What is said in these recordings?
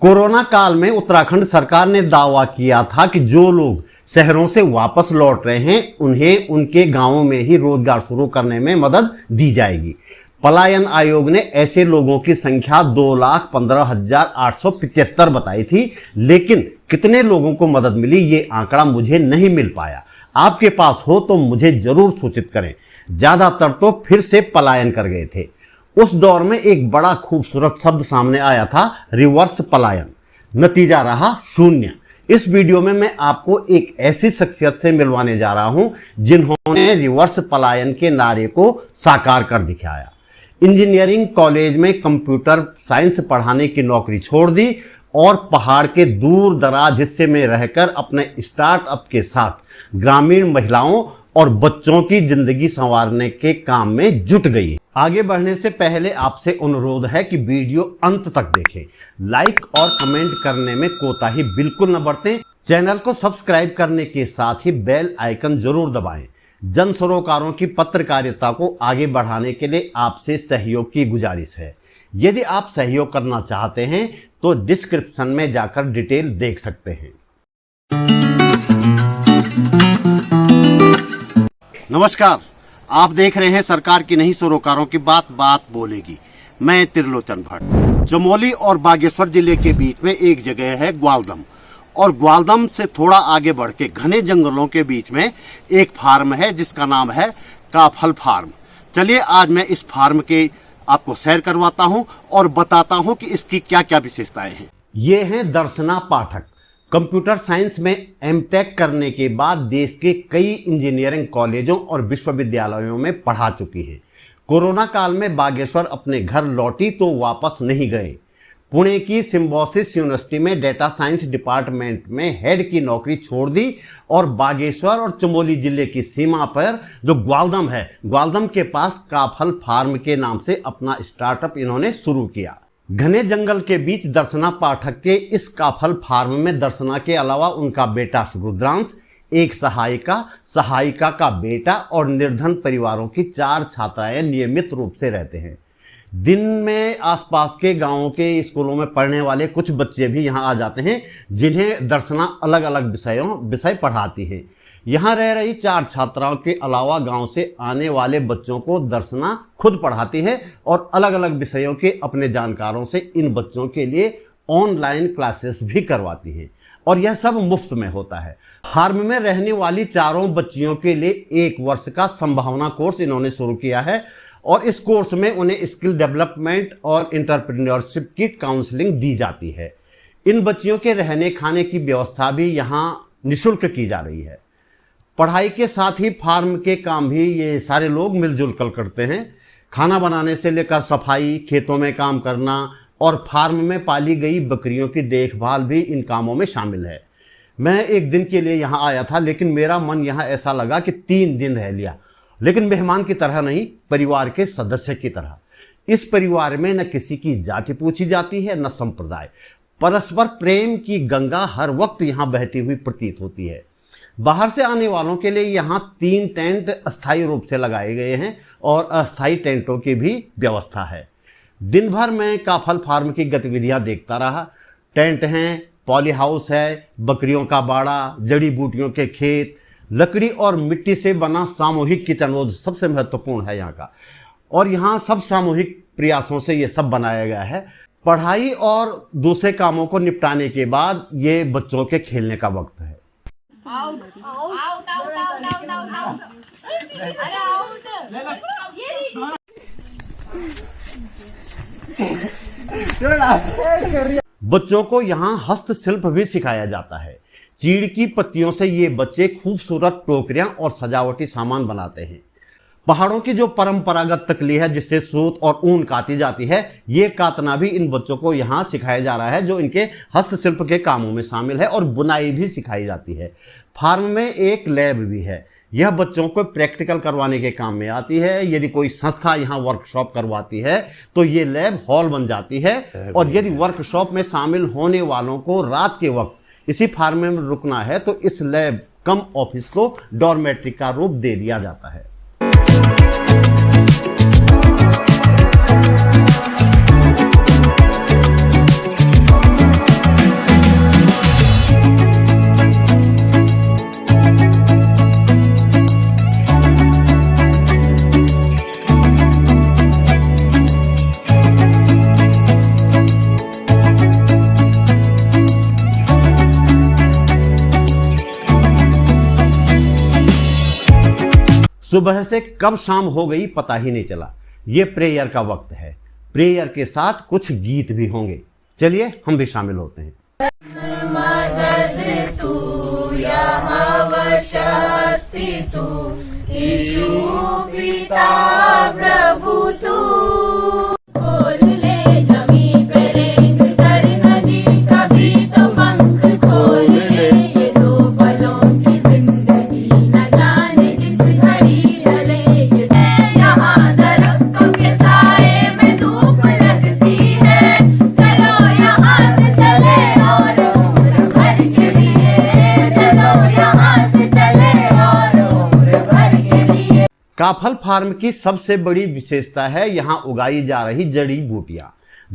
Corona काल में उत्तराखंड सरकार ने दावा किया था कि जो लोग शहरों से वापस लौट रहे हैं उन्हें उनके गांवों में ही रोजगार शुरू करने में मदद दी जाएगी। पलायन आयोग ने ऐसे लोगों की संख्या 2,15,875 बताई थी, लेकिन कितने लोगों को मदद मिली ये आंकड़ा मुझे नहीं मिल पाया। आपके पास हो तो मुझे जरूर सूचित करें। ज्यादातर तो फिर से पलायन कर गए थे। उस दौर में एक बड़ा खूबसूरत शब्द सामने आया था, रिवर्स पलायन। नतीजा रहा शून्य। इस वीडियो में मैं आपको एक ऐसी शख्सियत से मिलवाने जा रहा हूं जिन्होंने रिवर्स पलायन के नारे को साकार कर दिखाया। इंजीनियरिंग कॉलेज में कंप्यूटर साइंस पढ़ाने की नौकरी छोड़ दी और पहाड़ के दूर दराज हिस्से में रहकर अपने स्टार्टअप के साथ ग्रामीण महिलाओं और बच्चों की जिंदगी संवारने के काम में जुट गई। आगे बढ़ने से पहले आपसे अनुरोध है कि वीडियो अंत तक देखें। लाइक और कमेंट करने में कोताही बिल्कुल न बरतें। चैनल को सब्सक्राइब करने के साथ ही बेल आइकन जरूर दबाएं। जन सरोकारों की पत्रकारिता को आगे बढ़ाने के लिए आपसे सहयोग की गुजारिश है। यदि आप सहयोग करना चाहते हैं तो डिस्क्रिप्शन में जाकर डिटेल देख सकते हैं। नमस्कार, आप देख रहे हैं सरकार की नहीं सरोकारों की बात बोलेगी। मैं त्रिलोचन भट्ट। चमोली और बागेश्वर जिले के बीच में एक जगह है ग्वालदम, और ग्वालदम से थोड़ा आगे बढ़ के घने जंगलों के बीच में एक फार्म है जिसका नाम है काफल फार्म। चलिए आज मैं इस फार्म के आपको सैर करवाता हूं और बताता हूं कि इसकी क्या क्या विशेषताएं हैं। ये हैं दर्शना पाठक। कंप्यूटर साइंस में एमटेक करने के बाद देश के कई इंजीनियरिंग कॉलेजों और विश्वविद्यालयों में पढ़ा चुकी हैं। कोरोना काल में बागेश्वर अपने घर लौटी तो वापस नहीं गए। पुणे की सिम्बोसिस यूनिवर्सिटी में डेटा साइंस डिपार्टमेंट में हेड की नौकरी छोड़ दी और बागेश्वर और चमोली जिले की सीमा पर जो ग्वालदम है, ग्वालदम के पास काफल फार्म के नाम से अपना स्टार्टअप इन्होंने शुरू किया। घने जंगल के बीच दर्शना पाठक के इस काफल फार्म में दर्शना के अलावा उनका बेटा रुद्रांश, एक सहायिका का बेटा और निर्धन परिवारों की 4 छात्राएं नियमित रूप से रहते हैं। दिन में आसपास के गांवों के स्कूलों में पढ़ने वाले कुछ बच्चे भी यहां आ जाते हैं जिन्हें दर्शना अलग अलग विषय पढ़ाती है। यहां रह रही 4 छात्राओं के अलावा गांव से आने वाले बच्चों को दर्शना खुद पढ़ाती है और अलग अलग विषयों के अपने जानकारों से इन बच्चों के लिए ऑनलाइन क्लासेस भी करवाती है, और यह सब मुफ्त में होता है। फार्म में रहने वाली 4 बच्चियों के लिए 1 वर्ष का संभावना कोर्स इन्होंने शुरू किया है, और इस कोर्स में उन्हें स्किल डेवलपमेंट और एंटरप्रेन्योरशिप की काउंसलिंग दी जाती है। इन बच्चियों के रहने खाने की व्यवस्था भी यहाँ निःशुल्क की जा रही है। पढ़ाई के साथ ही फार्म के काम भी ये सारे लोग मिलजुल कर करते हैं। खाना बनाने से लेकर सफाई, खेतों में काम करना और फार्म में पाली गई बकरियों की देखभाल भी इन कामों में शामिल है। मैं एक दिन के लिए यहाँ आया था, लेकिन मेरा मन यहाँ ऐसा लगा कि 3 दिन रह लिया, लेकिन मेहमान की तरह नहीं, परिवार के सदस्य की तरह। इस परिवार में न किसी की जाति पूछी जाती है न संप्रदाय। परस्पर प्रेम की गंगा हर वक्त यहाँ बहती हुई प्रतीत होती है। बाहर से आने वालों के लिए यहाँ 3 टेंट अस्थायी रूप से लगाए गए हैं और अस्थायी टेंटों की भी व्यवस्था है। दिन भर मैं काफल फार्म की गतिविधियां देखता रहा। टेंट हैं, पॉली हाउस है, बकरियों का बाड़ा, जड़ी बूटियों के खेत, लकड़ी और मिट्टी से बना सामूहिक किचन सबसे महत्वपूर्ण है यहाँ का, और यहाँ सब सामूहिक प्रयासों से ये सब बनाया गया है। पढ़ाई और दूसरे कामों को निपटाने के बाद ये बच्चों के खेलने का वक्त है। बच्चों को यहाँ हस्तशिल्प भी सिखाया जाता है। चीड़ की पत्तियों से ये बच्चे खूबसूरत टोकरियां और सजावटी सामान बनाते हैं। पहाड़ों की जो परंपरागत तकली है जिससे सूत और ऊन काटी जाती है, ये काटना भी इन बच्चों को यहाँ सिखाया जा रहा है, जो इनके हस्तशिल्प के कामों में शामिल है, और बुनाई भी सिखाई जाती है। फार्म में एक लैब भी है। यह बच्चों को प्रैक्टिकल करवाने के काम में आती है। यदि कोई संस्था यहाँ वर्कशॉप करवाती है तो ये लैब हॉल बन जाती है, और यदि वर्कशॉप में शामिल होने वालों को रात के वक्त इसी फार्म में रुकना है तो इस लैब कम ऑफिस को डॉर्मेट्री का रूप दे दिया जाता है। सुबह से कब शाम हो गई पता ही नहीं चला। ये प्रेयर का वक्त है। प्रेयर के साथ कुछ गीत भी होंगे। चलिए हम भी शामिल होते हैं। प्रभु तू काफल फार्म की सबसे बड़ी विशेषता है यहाँ उगाई जा रही जड़ी बूटियां।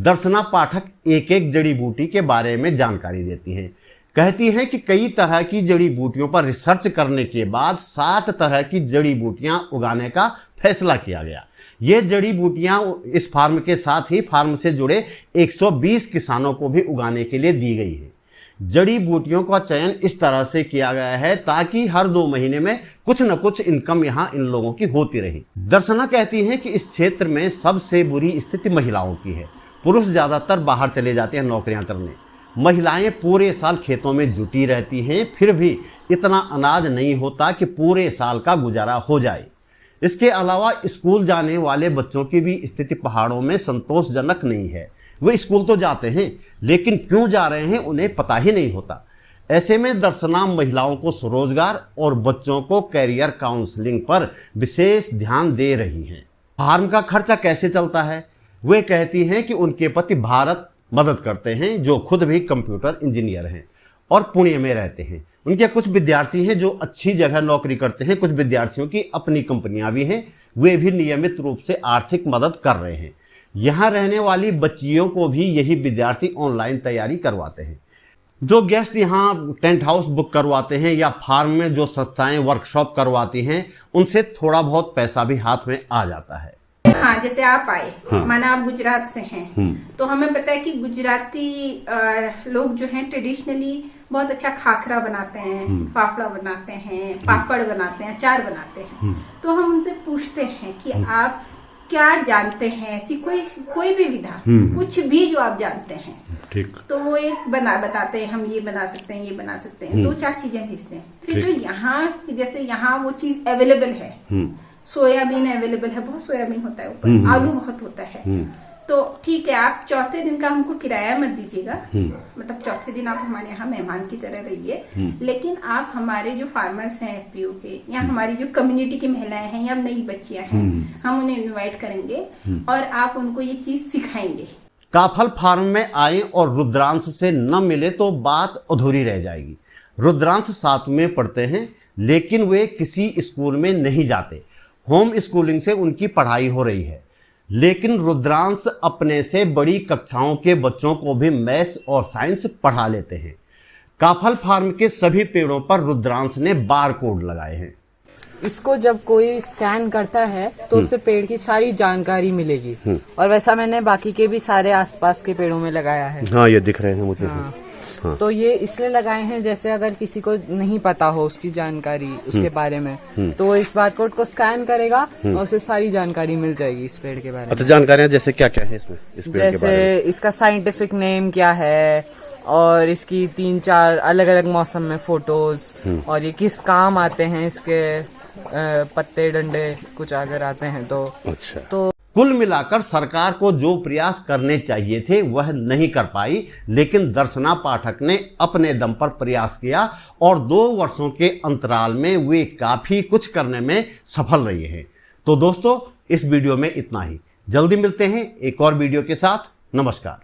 दर्शना पाठक एक एक जड़ी बूटी के बारे में जानकारी देती हैं। कहती हैं कि कई तरह की जड़ी बूटियों पर रिसर्च करने के बाद 7 तरह की जड़ी बूटियां उगाने का फैसला किया गया। ये जड़ी बूटियां इस फार्म के साथ ही फार्म से जुड़े 120 किसानों को भी उगाने के लिए दी गई है। जड़ी बूटियों का चयन इस तरह से किया गया है ताकि हर 2 महीने में कुछ न कुछ इनकम यहाँ इन लोगों की होती रही। दर्शना कहती हैं कि इस क्षेत्र में सबसे बुरी स्थिति महिलाओं की है। पुरुष ज्यादातर बाहर चले जाते हैं नौकरियां करने। महिलाएं पूरे साल खेतों में जुटी रहती हैं, फिर भी इतना अनाज नहीं होता कि पूरे साल का गुजारा हो जाए। इसके अलावा स्कूल जाने वाले बच्चों की भी स्थिति पहाड़ों में संतोषजनक नहीं है। वे स्कूल तो जाते हैं लेकिन क्यों जा रहे हैं उन्हें पता ही नहीं होता। ऐसे में दर्शना महिलाओं को स्वरोजगार और बच्चों को कैरियर काउंसलिंग पर विशेष ध्यान दे रही हैं। फार्म का खर्चा कैसे चलता है? वे कहती हैं कि उनके पति भारत मदद करते हैं, जो खुद भी कंप्यूटर इंजीनियर हैं और पुणे में रहते हैं। उनके कुछ विद्यार्थी हैं जो अच्छी जगह नौकरी करते हैं। कुछ विद्यार्थियों की अपनी कंपनियां भी हैं। वे भी नियमित रूप से आर्थिक मदद कर रहे हैं। यहाँ रहने वाली बच्चियों को भी यही विद्यार्थी ऑनलाइन तैयारी करवाते हैं। जो गेस्ट यहाँ टेंट हाउस बुक करवाते हैं या फार्म में जो संस्थाएं वर्कशॉप करवाती हैं, उनसे थोड़ा बहुत पैसा भी हाथ में आ जाता है। हाँ, जैसे आप आए, माना आप गुजरात से हैं, तो हमें पता है कि गुजराती लोग जो हैं ट्रेडिशनली बहुत अच्छा खाखरा बनाते हैं, फाफड़ा बनाते हैं, पापड़ बनाते हैं, अचार बनाते हैं। तो हम उनसे पूछते हैं कि आप क्या जानते हैं, ऐसी कोई भी विधा, कुछ भी जो आप जानते हैं। ठीक। तो वो एक बताते हैं, हम ये बना सकते हैं, ये बना सकते हैं। 2-4 चीजें भेजते हैं। फिर जो यहाँ, जैसे यहाँ वो चीज अवेलेबल है, सोयाबीन अवेलेबल है, बहुत सोयाबीन होता है ऊपर, आलू बहुत होता है। तो ठीक है, आप चौथे दिन का हमको किराया मत दीजिएगा, मतलब चौथे दिन आप हमारे यहाँ मेहमान की तरह रहिए। लेकिन आप हमारे जो फार्मर्स हैं एफपीओ के, या हमारी जो कम्युनिटी की महिलाएं हैं या नई बच्चियां हैं, हम उन्हें इनवाइट करेंगे और आप उनको ये चीज सिखाएंगे। काफल फार्म में आए और रुद्रांश से न मिले तो बात अधूरी रह जाएगी। रुद्रांश 7वीं में पढ़ते हैं लेकिन वे किसी स्कूल में नहीं जाते। होम स्कूलिंग से उनकी पढ़ाई हो रही है। लेकिन रुद्रांश अपने से बड़ी कक्षाओं के बच्चों को भी मैथ्स और साइंस पढ़ा लेते हैं। काफल फार्म के सभी पेड़ों पर रुद्रांश ने बार कोड लगाए हैं। इसको जब कोई स्कैन करता है तो उससे पेड़ की सारी जानकारी मिलेगी। और वैसा मैंने बाकी के भी सारे आसपास के पेड़ों में लगाया है। हाँ, ये दिख रहे हैं मुझे। हाँ। तो ये इसलिए लगाए हैं जैसे अगर किसी को नहीं पता हो उसकी जानकारी उसके बारे में, तो वो इस बारकोड को स्कैन करेगा और उसे सारी जानकारी मिल जाएगी इस पेड़ के बारे में। अच्छा, जानकारियाँ जैसे क्या क्या है इसमें? इस पेड़ जैसे के बारे में? इसका साइंटिफिक नेम क्या है, और इसकी 3-4 अलग अलग मौसम में फोटोज, और ये किस काम आते हैं, इसके पत्ते डंडे कुछ अगर आते हैं तो। अच्छा। तो कुल मिलाकर सरकार को जो प्रयास करने चाहिए थे वह नहीं कर पाई, लेकिन दर्शना पाठक ने अपने दम पर प्रयास किया और 2 वर्षों के अंतराल में वे काफी कुछ करने में सफल रही हैं। तो दोस्तों, इस वीडियो में इतना ही। जल्दी मिलते हैं एक और वीडियो के साथ। नमस्कार।